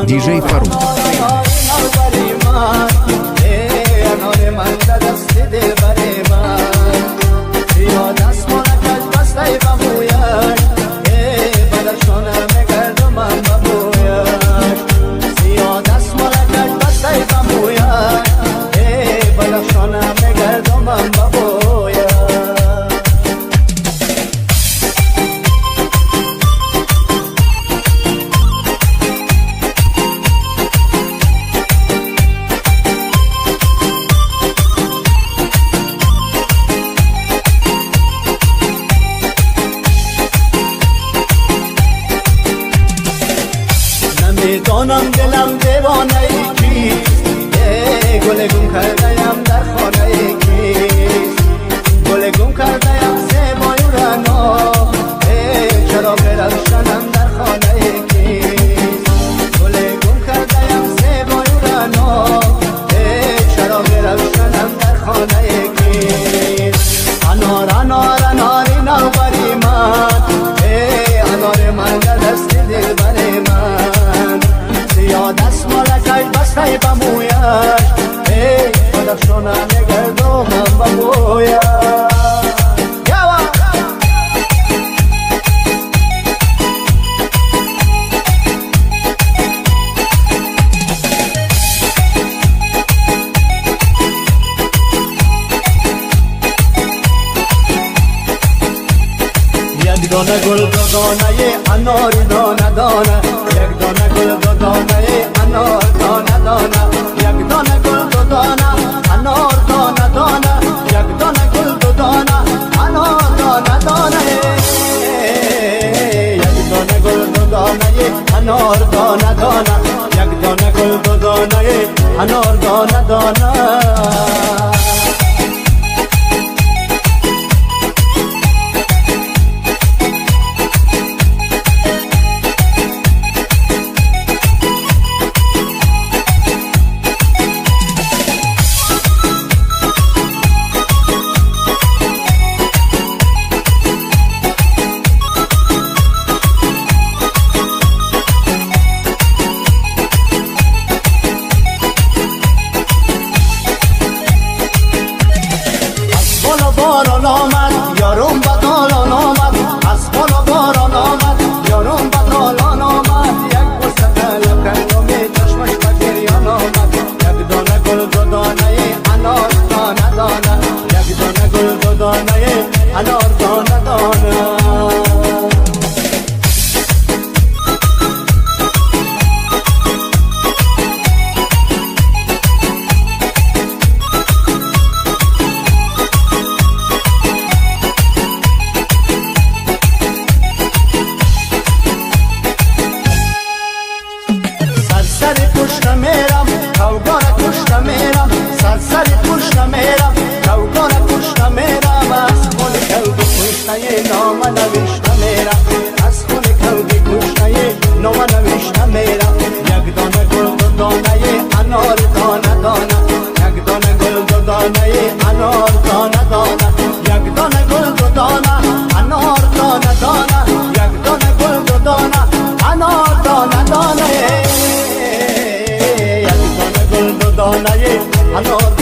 دیجی فاروق دانم دلم دیوانه ای کیست گل گم کرده‌ام در خانه ای کیست گل گم کرده‌ام زیبای و رعنا چراغ روشنم در خانه ای کیست گل گم کرده‌ام زیبای و رعنا چراغ روشنم در خانه ای کیست انار انار اناری نوبری من انار من در دست دلبر من دست مالکش بسته بمویش بدخشانه نگردم من بمویش یک دانه گل دو دانه انار دانه دانه یک دانه گل دو دانه انار دانه دانه یک دانه گل دو دانه انار دانه دانه یک دانه گل دو دانه انار دانه دانه یک دانه گل دو دانه انار دانه دانه یک دانه گل دو دانه انار دانه دانه باران آمد یارم بدالان آمد از بالا باران آمد یارم بدالان آمد یک بوسه طلب کردم چشمش به گریان آمد یک دانه گل دو دانه انار دانه دانه یک دانه گل دو دانه انار دانه دانه کشته میرم کوگانه کشته میرم سرسری کشته میرم کوگانه کشته میرم از خون کلبی کشته نامه نوشته میرم از خون کلبی کشته نامه نوشته میرم یک دانه گل دو دانه انار دانه دانه یک دانه گل دو دانه انار دانه دانه یک دانه گل دو دانه انار دانه دانه یک دانه گل دو دانه انار دانه دانه دانه انار